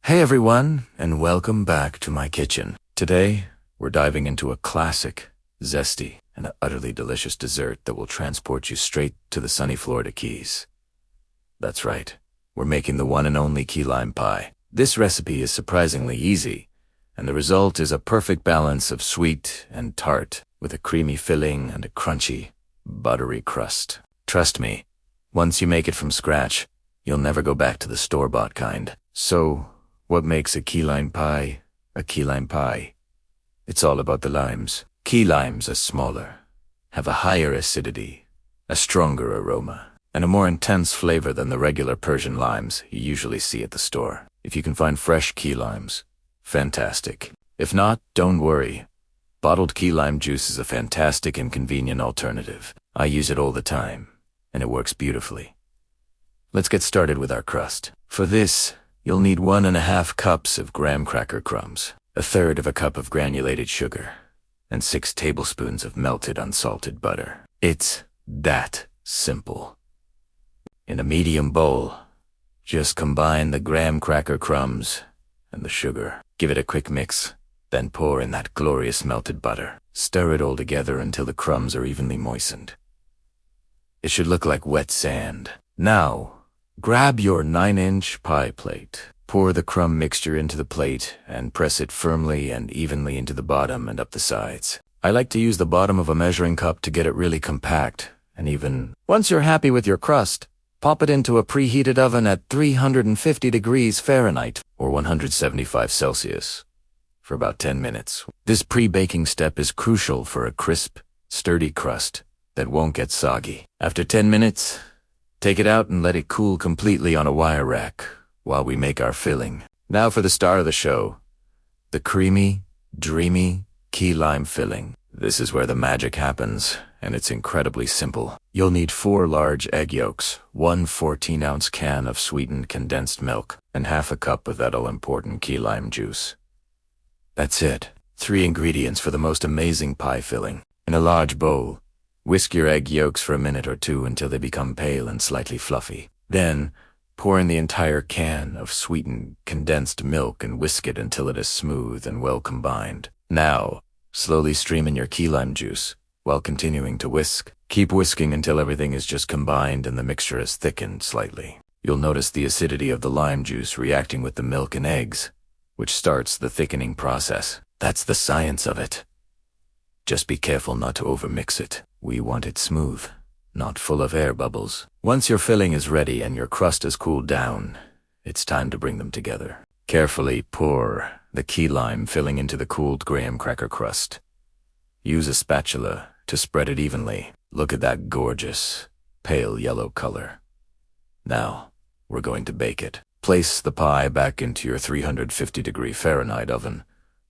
Hey everyone, and welcome back to my kitchen. Today, we're diving into a classic, zesty, and utterly delicious dessert that will transport you straight to the sunny Florida Keys. That's right, we're making the one and only key lime pie. This recipe is surprisingly easy, and the result is a perfect balance of sweet and tart, with a creamy filling and a crunchy, buttery crust. Trust me, once you make it from scratch, you'll never go back to the store-bought kind. So, what makes a key lime pie a key lime pie? It's all about the limes. Key limes are smaller, have a higher acidity, a stronger aroma, and a more intense flavor than the regular Persian limes you usually see at the store. If you can find fresh key limes, fantastic. If not, don't worry. Bottled key lime juice is a fantastic and convenient alternative. I use it all the time, and it works beautifully. Let's get started with our crust. For this, you'll need 1.5 cups of graham cracker crumbs, 1/3 cup of granulated sugar, and 6 tablespoons of melted unsalted butter. It's that simple. In a medium bowl, just combine the graham cracker crumbs and the sugar. Give it a quick mix, then pour in that glorious melted butter. Stir it all together until the crumbs are evenly moistened. It should look like wet sand. Now, grab your 9-inch pie plate. Pour the crumb mixture into the plate and press it firmly and evenly into the bottom and up the sides. I like to use the bottom of a measuring cup to get it really compact and even. Once you're happy with your crust, pop it into a preheated oven at 350 degrees Fahrenheit or 175 Celsius for about 10 minutes. This pre-baking step is crucial for a crisp, sturdy crust that won't get soggy. After 10 minutes, take it out and let it cool completely on a wire rack while we make our filling. Now for the star of the show, the creamy, dreamy key lime filling. This is where the magic happens, and it's incredibly simple. You'll need 4 large egg yolks, 1 14-ounce can of sweetened condensed milk, and 1/2 cup of that all-important key lime juice. That's it. 3 ingredients for the most amazing pie filling. In a large bowl, whisk your egg yolks for a minute or two until they become pale and slightly fluffy. Then, pour in the entire can of sweetened condensed milk and whisk it until it is smooth and well combined. Now, slowly stream in your key lime juice while continuing to whisk. Keep whisking until everything is just combined and the mixture is thickened slightly. You'll notice the acidity of the lime juice reacting with the milk and eggs, which starts the thickening process. That's the science of it. Just be careful not to overmix it. We want it smooth, not full of air bubbles. Once your filling is ready and your crust has cooled down, it's time to bring them together. Carefully pour the key lime filling into the cooled graham cracker crust. Use a spatula to spread it evenly. Look at that gorgeous, pale yellow color. Now, we're going to bake it. Place the pie back into your 350 degree Fahrenheit oven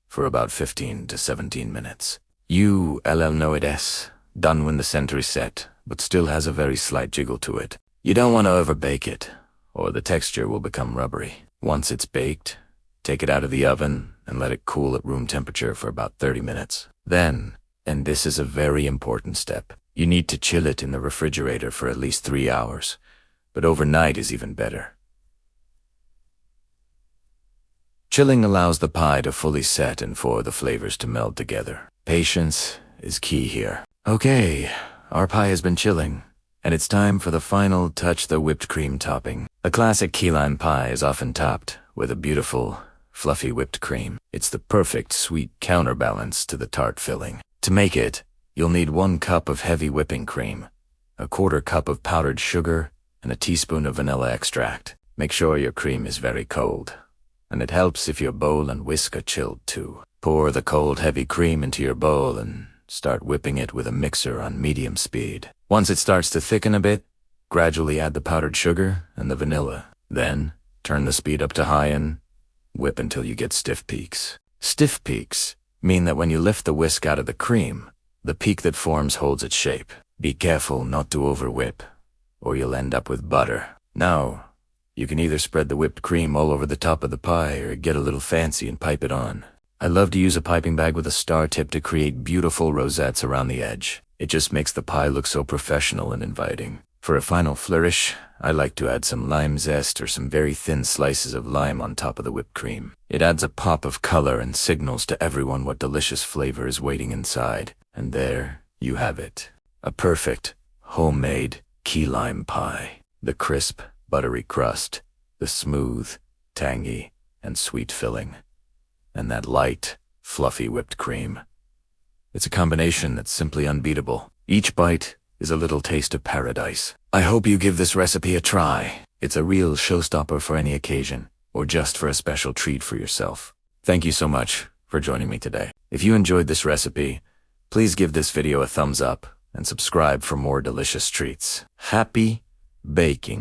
for about 15 to 17 minutes. You know it's done when the center is set, but still has a very slight jiggle to it. You don't want to overbake it, or the texture will become rubbery. Once it's baked, take it out of the oven and let it cool at room temperature for about 30 minutes. Then, and this is a very important step, you need to chill it in the refrigerator for at least 3 hours, but overnight is even better. Chilling allows the pie to fully set and for the flavors to meld together. Patience is key here. Okay, our pie has been chilling, and it's time for the final touch, the whipped cream topping. A classic key lime pie is often topped with a beautiful, fluffy whipped cream. It's the perfect sweet counterbalance to the tart filling. To make it, you'll need 1 cup of heavy whipping cream, 1/4 cup of powdered sugar, and a teaspoon of vanilla extract. Make sure your cream is very cold, and it helps if your bowl and whisk are chilled too. Pour the cold, heavy cream into your bowl and start whipping it with a mixer on medium speed. Once it starts to thicken a bit, gradually add the powdered sugar and the vanilla. Then, turn the speed up to high and whip until you get stiff peaks. Stiff peaks mean that when you lift the whisk out of the cream, the peak that forms holds its shape. Be careful not to over-whip, or you'll end up with butter. Now, you can either spread the whipped cream all over the top of the pie or get a little fancy and pipe it on. I love to use a piping bag with a star tip to create beautiful rosettes around the edge. It just makes the pie look so professional and inviting. For a final flourish, I like to add some lime zest or some very thin slices of lime on top of the whipped cream. It adds a pop of color and signals to everyone what delicious flavor is waiting inside. And there you have it. A perfect, homemade key lime pie. The crisp, buttery crust, the smooth, tangy, and sweet filling, and that light, fluffy whipped cream. It's a combination that's simply unbeatable. Each bite is a little taste of paradise. I hope you give this recipe a try. It's a real showstopper for any occasion, or just for a special treat for yourself. Thank you so much for joining me today. If you enjoyed this recipe, please give this video a thumbs up and subscribe for more delicious treats. Happy baking!